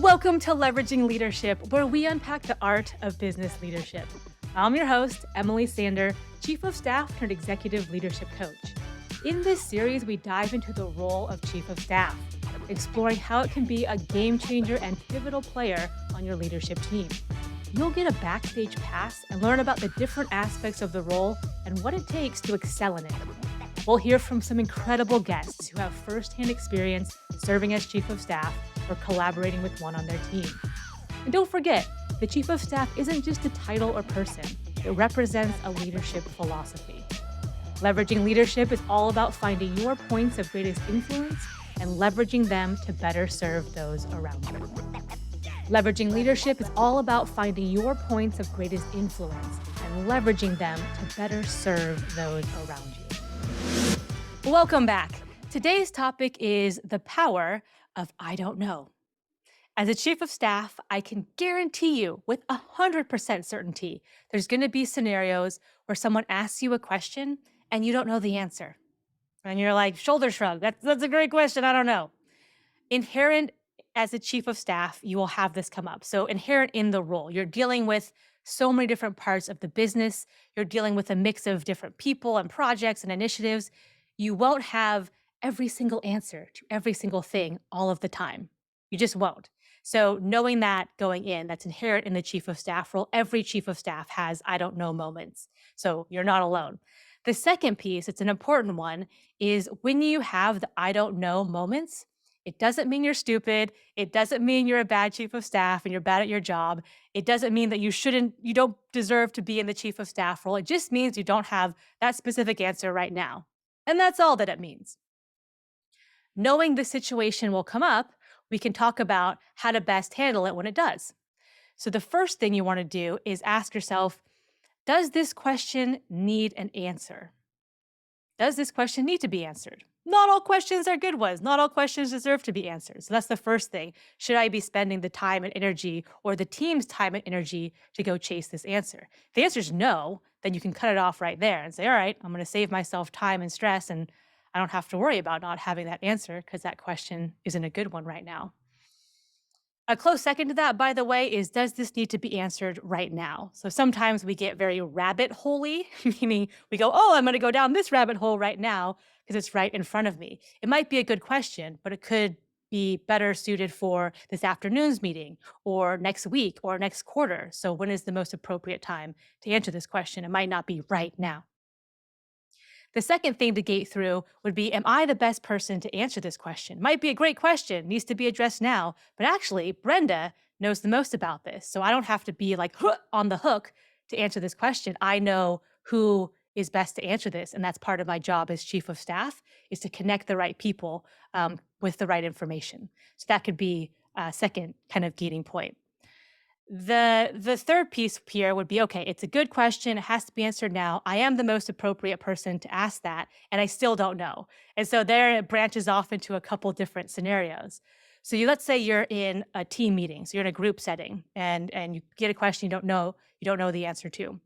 Welcome to Leveraging Leadership, where we unpack the art of business leadership. I'm your host, Emily Sander, Chief of Staff turned Executive Leadership Coach. In this series, we dive into the role of Chief of Staff, exploring how it can be a game changer and pivotal player on your leadership team. You'll get a backstage pass and learn about the different aspects of the role and what it takes to excel in it. We'll hear from some incredible guests who have firsthand experience serving as Chief of Staff or collaborating with one on their team. And don't forget, the Chief of Staff isn't just a title or person. It represents a leadership philosophy. Leveraging leadership is all about finding your points of greatest influence and leveraging them to better serve those around you. Leveraging leadership is all about finding your points of greatest influence and leveraging them to better serve those around you. Welcome back. Today's topic is the power of I don't know. As a Chief of Staff, I can guarantee you with 100% certainty, there's going to be scenarios where someone asks you a question and you don't know the answer. And you're like, shoulder shrug, that's a great question, I don't know. Inherent as a Chief of Staff, you will have this come up. So inherent in the role, you're dealing with so many different parts of the business. You're dealing with a mix of different people and projects and initiatives. You won't have every single answer to every single thing all of the time. You just won't. So knowing that going in, that's inherent in the Chief of Staff role. Every Chief of Staff has I don't know moments. So you're not alone. The second piece, it's an important one, is when you have the I don't know moments, it doesn't mean you're stupid. It doesn't mean you're a bad Chief of Staff and you're bad at your job. It doesn't mean that you don't deserve to be in the Chief of Staff role. It just means you don't have that specific answer right now. And that's all that it means. Knowing the situation will come up, we can talk about how to best handle it when it does. So the first thing you want to do is ask yourself, does this question need an answer? Does this question need to be answered? Not all questions are good ones. Not all questions deserve to be answered. So that's the first thing. Should I be spending the time and energy or the team's time and energy to go chase this answer? If the answer is no, then you can cut it off right there and say, all right, I'm going to save myself time and stress, and I don't have to worry about not having that answer because that question isn't a good one right now. A close second to that, by the way, is does this need to be answered right now? So sometimes we get very rabbit hole-y, meaning we go, oh, I'm going to go down this rabbit hole right now because it's right in front of me. It might be a good question, but it could be better suited for this afternoon's meeting or next week or next quarter. So when is the most appropriate time to answer this question? It might not be right now. The second thing to gate through would be, am I the best person to answer this question? Might be a great question, needs to be addressed now, but actually Brenda knows the most about this. So I don't have to be like on the hook to answer this question. I know who is best to answer this. And that's part of my job as Chief of Staff, is to connect the right people with the right information. So that could be a second kind of gating point. The third piece here would be, okay, it's a good question. It has to be answered now. I am the most appropriate person to ask that, and I still don't know. And so there it branches off into a couple different scenarios. So let's say you're in a team meeting, so you're in a group setting, and you get a question you don't know the answer to.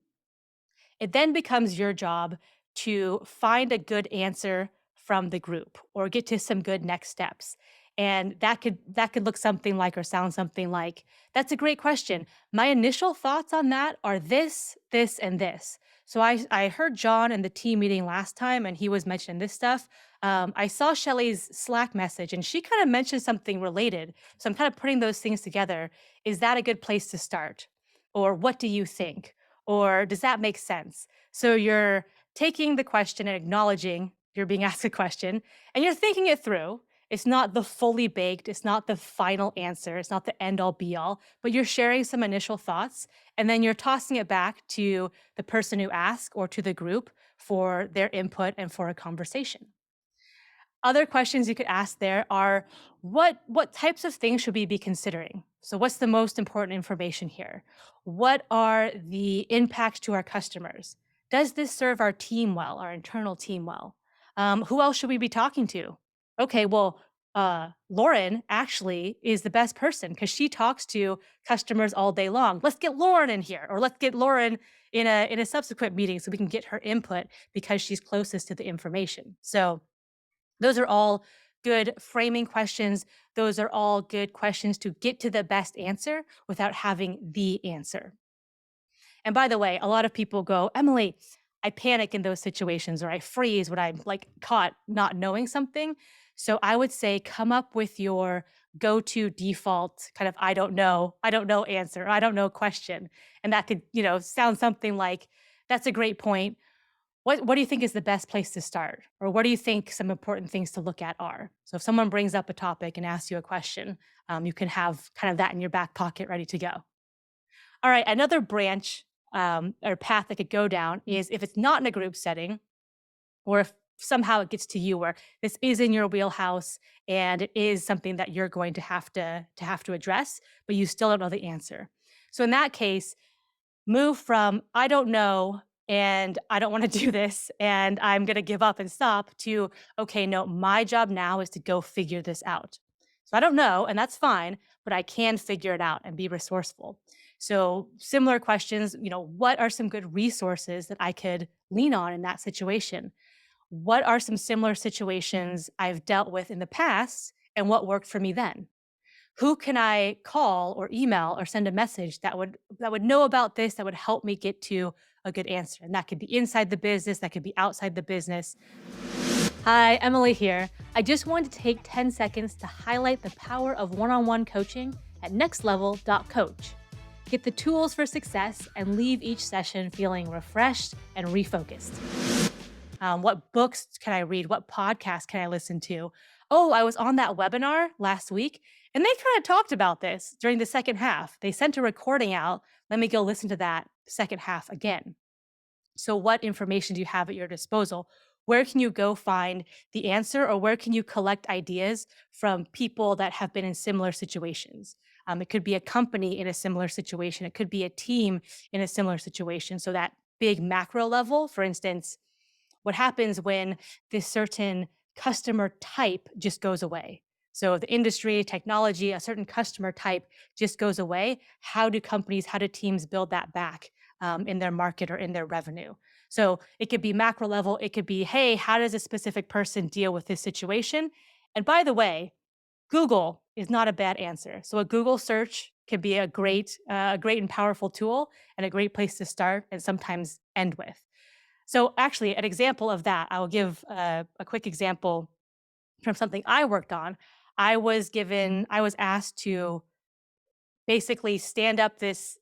It then becomes your job to find a good answer from the group or get to some good next steps. And that could look something like or sound something like, that's a great question. My initial thoughts on that are this, this, and this. So I heard John in the team meeting last time, and he was mentioning this stuff. I saw Shelly's Slack message, and she kind of mentioned something related. So I'm kind of putting those things together. Is that a good place to start? Or what do you think? Or does that make sense? So you're taking the question and acknowledging you're being asked a question, and you're thinking it through. It's not the fully baked, it's not the final answer, it's not the end all be all, but you're sharing some initial thoughts, and then you're tossing it back to the person who asked or to the group for their input and for a conversation. Other questions you could ask there are, what types of things should we be considering? So what's the most important information here? What are the impacts to our customers? Does this serve our team well, our internal team well? Who else should we be talking to? Okay, well, Lauren actually is the best person because she talks to customers all day long. Let's get Lauren in here, or let's get Lauren in a subsequent meeting so we can get her input because she's closest to the information. So those are all good framing questions. Those are all good questions to get to the best answer without having the answer. And by the way, a lot of people go, Emily, I panic in those situations or I freeze when I'm like caught not knowing something. So I would say come up with your go to default kind of I don't know answer, I don't know question. And that could, sound something like, that's a great point. What do you think is the best place to start? Or what do you think some important things to look at are? So if someone brings up a topic and asks you a question, you can have kind of that in your back pocket ready to go. All right, another branch or path that could go down is if it's not in a group setting, or if somehow it gets to you where this is in your wheelhouse and it is something that you're going to address, but you still don't know the answer. So in that case, move from I don't know and I don't want to do this and I'm going to give up and stop to okay, no, my job now is to go figure this out. So I don't know and that's fine, but I can figure it out and be resourceful. So similar questions, what are some good resources that I could lean on in that situation? What are some similar situations I've dealt with in the past and what worked for me then? Who can I call or email or send a message that would know about this that would help me get to a good answer? And that could be inside the business, that could be outside the business. Hi, Emily here. I just wanted to take 10 seconds to highlight the power of one-on-one coaching at nextlevel.coach. Get the tools for success and leave each session feeling refreshed and refocused. What books can I read? What podcasts can I listen to? Oh, I was on that webinar last week and they kind of talked about this during the second half. They sent a recording out. Let me go listen to that second half again. So, what information do you have at your disposal? Where can you go find the answer, or where can you collect ideas from people that have been in similar situations? It could be a company in a similar situation, it could be a team in a similar situation. So, that big macro level, for instance, what happens when this certain customer type just goes away. So the industry, technology, a certain customer type just goes away. How do companies, how do teams build that back in their market or in their revenue? So it could be macro level. It could be, hey, how does a specific person deal with this situation? And by the way, Google is not a bad answer. So a Google search can be a great and powerful tool and a great place to start and sometimes end with. So actually, an example of that, I will give a quick example from something I worked on. I was asked to basically stand up this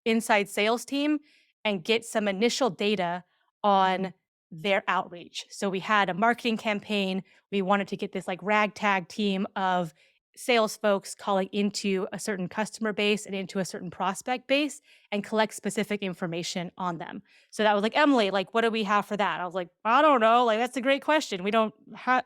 inside sales team and get some initial data on their outreach. So we had a marketing campaign. We wanted to get this like ragtag team of sales folks calling into a certain customer base and into a certain prospect base and collect specific information on them. So that was like, Emily, like what do we have for that? I was like, I don't know. Like that's a great question. We don't have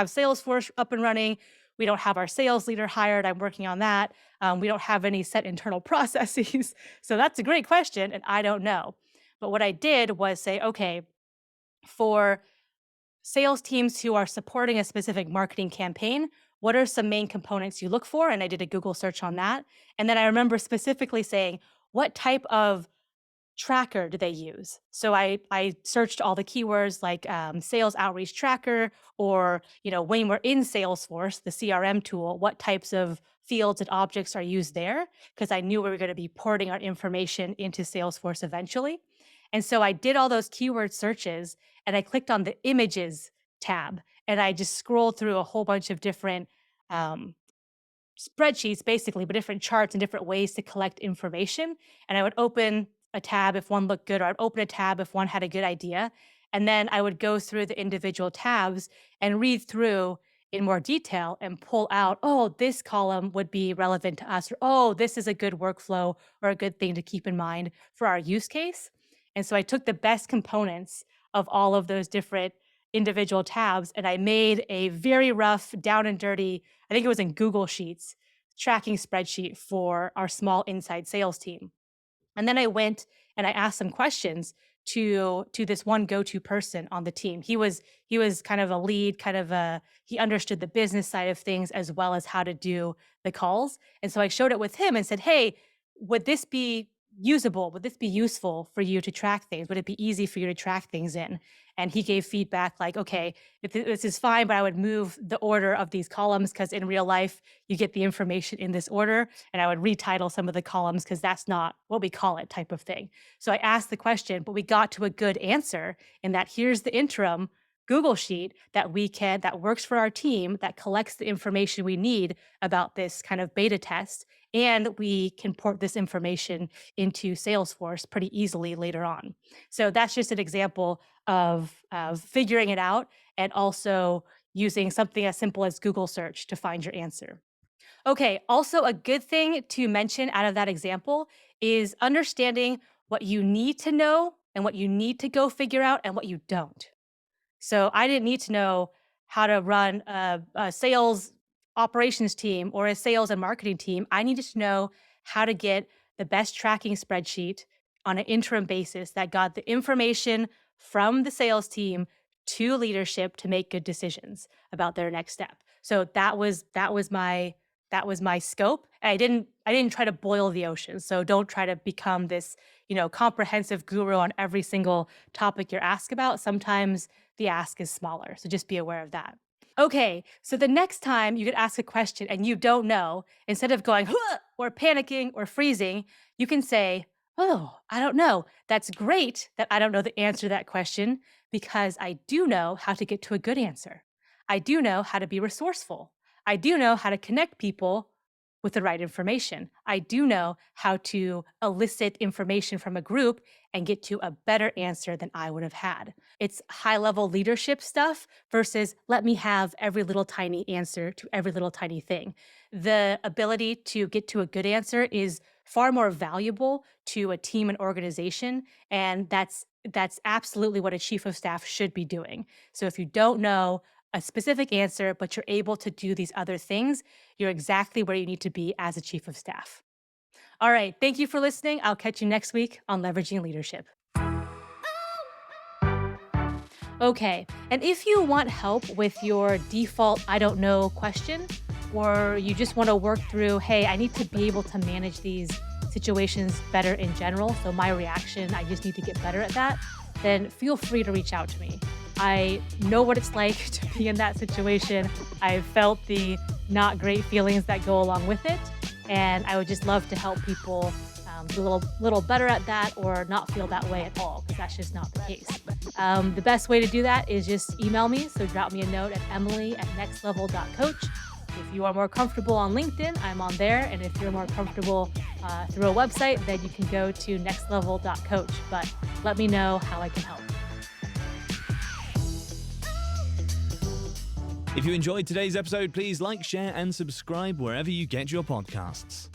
Salesforce up and running. We don't have our sales leader hired. I'm working on that. We don't have any set internal processes. So that's a great question. And I don't know. But what I did was say, okay, for sales teams who are supporting a specific marketing campaign, what are some main components you look for? And I did a Google search on that. And then I remember specifically saying, what type of tracker do they use? So I searched all the keywords like sales outreach tracker, or when we're in Salesforce, the CRM tool, what types of fields and objects are used there? Because I knew we were going to be porting our information into Salesforce eventually. And so I did all those keyword searches and I clicked on the images tab and I just scrolled through a whole bunch of different um, spreadsheets basically, but different charts and different ways to collect information. And I would open a tab if one looked good, or I'd open a tab if one had a good idea. And then I would go through the individual tabs and read through in more detail and pull out, oh, this column would be relevant to us, or oh, this is a good workflow or a good thing to keep in mind for our use case. And so I took the best components of all of those different individual tabs and I made a very rough, down and dirty, I think it was in Google Sheets, tracking spreadsheet for our small inside sales team. And then I went and I asked some questions to this one go-to person on the team. He was kind of a lead, he understood the business side of things as well as how to do the calls. And so I showed it with him and said, "Hey, would this be usable? Would this be useful for you to track things? Would it be easy for you to track things in? And he gave feedback like, okay, this is fine, but I would move the order of these columns because in real life, you get the information in this order. And I would retitle some of the columns because that's not what we call it, type of thing. So I asked the question, but we got to a good answer in that here's the interim Google sheet that works for our team, that collects the information we need about this kind of beta test. And we can port this information into Salesforce pretty easily later on. So that's just an example of figuring it out and also using something as simple as Google search to find your answer. Okay, also a good thing to mention out of that example is understanding what you need to know and what you need to go figure out and what you don't. So I didn't need to know how to run a sales operations team or a sales and marketing team. I needed to know how to get the best tracking spreadsheet on an interim basis that got the information from the sales team to leadership to make good decisions about their next step. So that was my scope. And I didn't try to boil the ocean. So don't try to become this, comprehensive guru on every single topic you're asked about. Sometimes the ask is smaller. So just be aware of that. Okay, so the next time you get asked a question and you don't know, instead of going, "Huh," or panicking or freezing, you can say, "Oh, I don't know. That's great that I don't know the answer to that question because I do know how to get to a good answer. I do know how to be resourceful. I do know how to connect people with the right information. I do know how to elicit information from a group and get to a better answer than I would have had." It's high level leadership stuff versus let me have every little tiny answer to every little tiny thing. The ability to get to a good answer is far more valuable to a team and organization. And that's absolutely what a chief of staff should be doing. So if you don't know a specific answer, but you're able to do these other things, you're exactly where you need to be as a chief of staff. All right. Thank you for listening. I'll catch you next week on Leveraging Leadership. Okay. And if you want help with your default I don't know question, or you just want to work through, hey, I need to be able to manage these situations better in general. So my reaction, I just need to get better at that, then feel free to reach out to me. I know what it's like to be in that situation. I've felt the not great feelings that go along with it. And I would just love to help people be a little better at that or not feel that way at all, because that's just not the case. The best way to do that is just email me. So drop me a note at emily@nextlevel.coach. If you are more comfortable on LinkedIn, I'm on there. And if you're more comfortable through a website, then you can go to nextlevel.coach. But let me know how I can help. If you enjoyed today's episode, please like, share, and subscribe wherever you get your podcasts.